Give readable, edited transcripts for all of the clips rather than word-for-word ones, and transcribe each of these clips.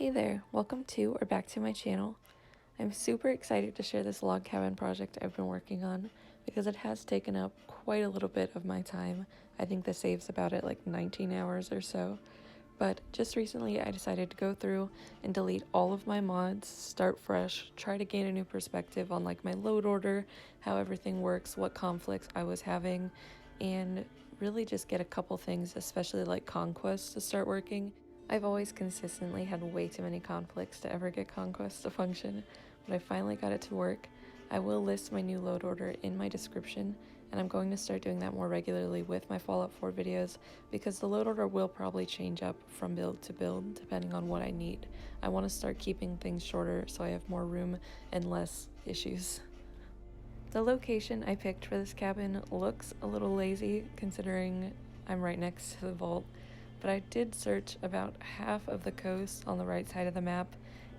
Hey there, welcome to or back to my channel. I'm super excited to share this log cabin project I've been working on because it has taken up quite a little bit of my time. I think this saves about it like 19 hours or so. But just recently I decided to go through and delete all of my mods, start fresh, try to gain a new perspective on like my load order, how everything works, what conflicts I was having, and really just get a couple things, especially like conquests, to start working. I've always consistently had way too many conflicts to ever get conquests to function, but I finally got it to work. I will list my new load order in my description, and I'm going to start doing that more regularly with my Fallout 4 videos because the load order will probably change up from build to build depending on what I need. I want to start keeping things shorter so I have more room and less issues. The location I picked for this cabin looks a little lazy considering I'm right next to the vault, but I did search about half of the coast on the right side of the map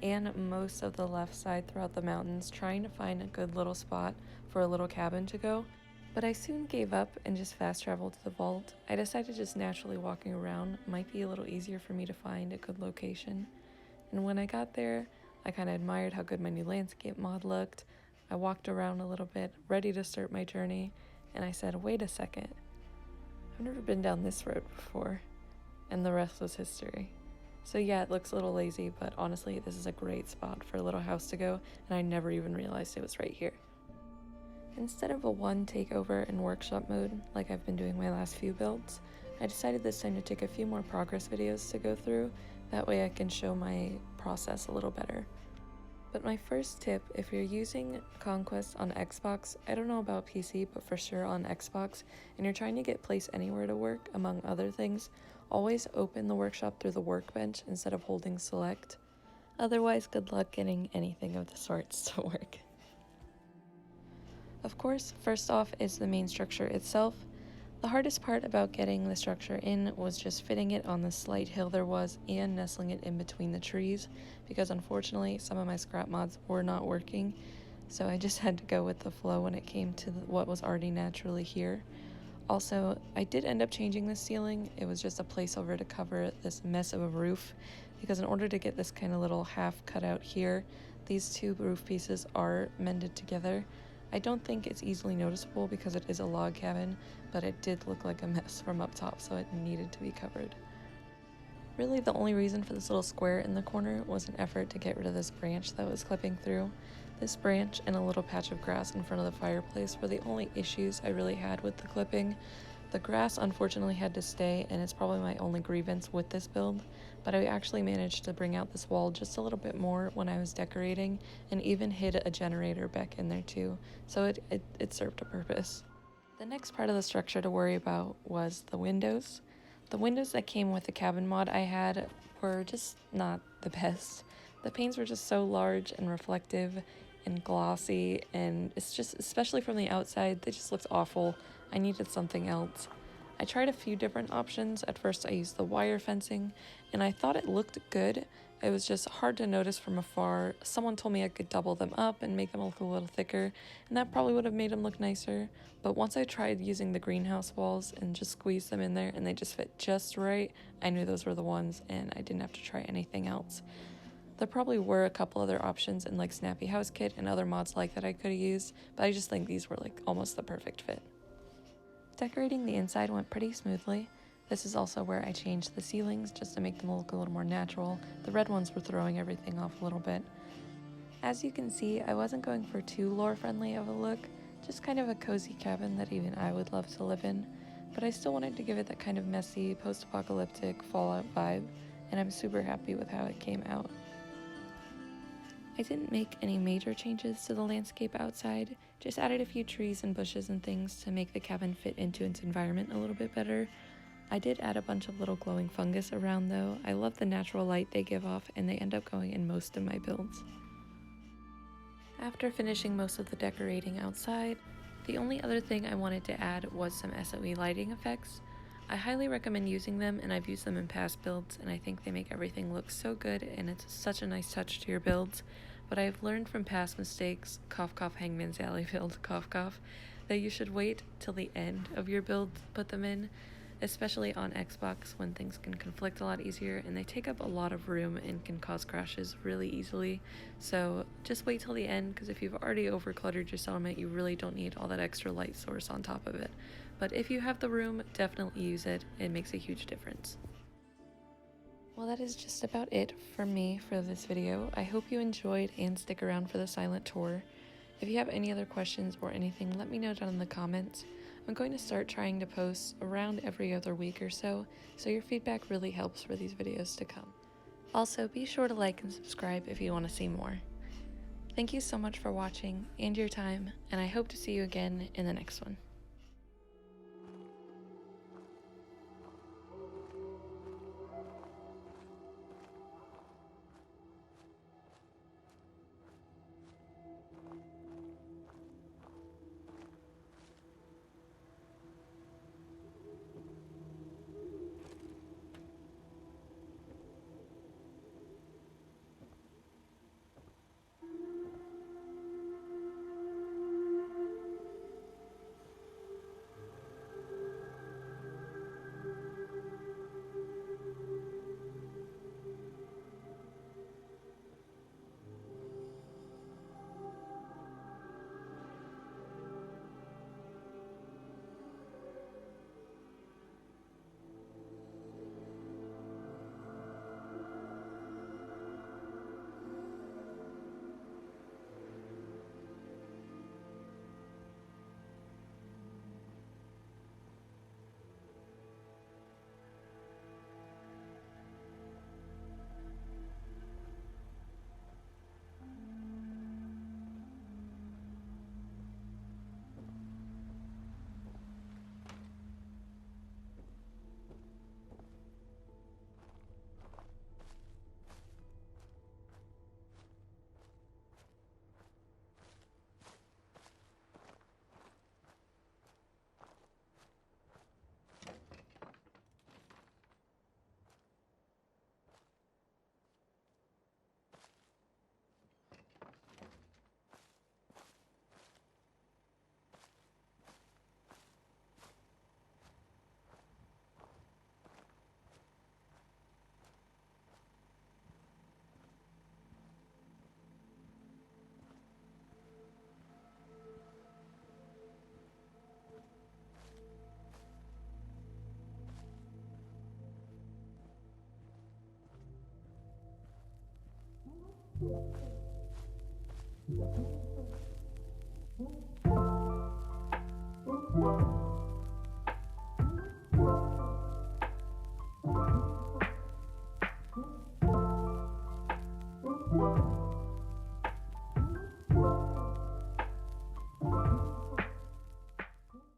and most of the left side throughout the mountains trying to find a good little spot for a little cabin to go, but I soon gave up and just fast traveled to the vault. I decided just naturally walking around might be a little easier for me to find a good location, and when I got there, I kind of admired how good my new landscape mod looked. I walked around a little bit, ready to start my journey, and I said, wait a second, I've never been down this road before. And the rest was history. So yeah, it looks a little lazy, but honestly, this is a great spot for a little house to go, and I never even realized it was right here. Instead of a one takeover and workshop mode, like I've been doing my last few builds, I decided this time to take a few more progress videos to go through, that way I can show my process a little better. But my first tip, if you're using Conquest on Xbox, I don't know about PC, but for sure on Xbox, and you're trying to get Place Anywhere to work, among other things, always open the workshop through the workbench instead of holding select. Otherwise, good luck getting anything of the sorts to work. Of course, first off is the main structure itself. The hardest part about getting the structure in was just fitting it on the slight hill there was and nestling it in between the trees, because unfortunately some of my scrap mods were not working, so I just had to go with the flow when it came to what was already naturally here. Also, I did end up changing the ceiling. It was just a placeover to cover this mess of a roof, because in order to get this kind of little half cut out here, these two roof pieces are mended together. I don't think it's easily noticeable because it is a log cabin, but it did look like a mess from up top, so it needed to be covered. Really, the only reason for this little square in the corner was an effort to get rid of this branch that was clipping through. This branch and a little patch of grass in front of the fireplace were the only issues I really had with the clipping. The grass unfortunately had to stay, and it's probably my only grievance with this build, but I actually managed to bring out this wall just a little bit more when I was decorating, and even hid a generator back in there too, so it served a purpose. The next part of the structure to worry about was the windows. The windows that came with the cabin mod I had were just not the best. The panes were just so large and reflective and glossy, and it's just, especially from the outside, they just looked awful. I needed something else. I tried a few different options. At first I used the wire fencing, and I thought it looked good. It was just hard to notice from afar. Someone told me I could double them up and make them look a little thicker, and that probably would have made them look nicer. But once I tried using the greenhouse walls and just squeezed them in there and they just fit just right, I knew those were the ones and I didn't have to try anything else. There probably were a couple other options in like Snappy Housekit and other mods like that I could have used, but I just think these were like almost the perfect fit. Decorating the inside went pretty smoothly. This is also where I changed the ceilings just to make them look a little more natural. The red ones were throwing everything off a little bit. As you can see, I wasn't going for too lore-friendly of a look, just kind of a cozy cabin that even I would love to live in, but I still wanted to give it that kind of messy, post-apocalyptic Fallout vibe, and I'm super happy with how it came out. I didn't make any major changes to the landscape outside, just added a few trees and bushes and things to make the cabin fit into its environment a little bit better. I did add a bunch of little glowing fungus around though. I love the natural light they give off, and they end up going in most of my builds. After finishing most of the decorating outside, the only other thing I wanted to add was some SOE lighting effects. I highly recommend using them, and I've used them in past builds, and I think they make everything look so good, and it's such a nice touch to your builds. But I've learned from past mistakes, cough cough Hangman's Alley build, cough cough, that you should wait till the end of your build to put them in, especially on Xbox when things can conflict a lot easier and they take up a lot of room and can cause crashes really easily. So just wait till the end, because if you've already overcluttered your settlement, you really don't need all that extra light source on top of it. But if you have the room, definitely use it. It makes a huge difference. Well, that is just about it for me for this video. I hope you enjoyed and stick around for the silent tour. If you have any other questions or anything, let me know down in the comments. I'm going to start trying to post around every other week or so your feedback really helps for these videos to come. Also, be sure to like and subscribe if you want to see more. Thank you so much for watching and your time, and I hope to see you again in the next one.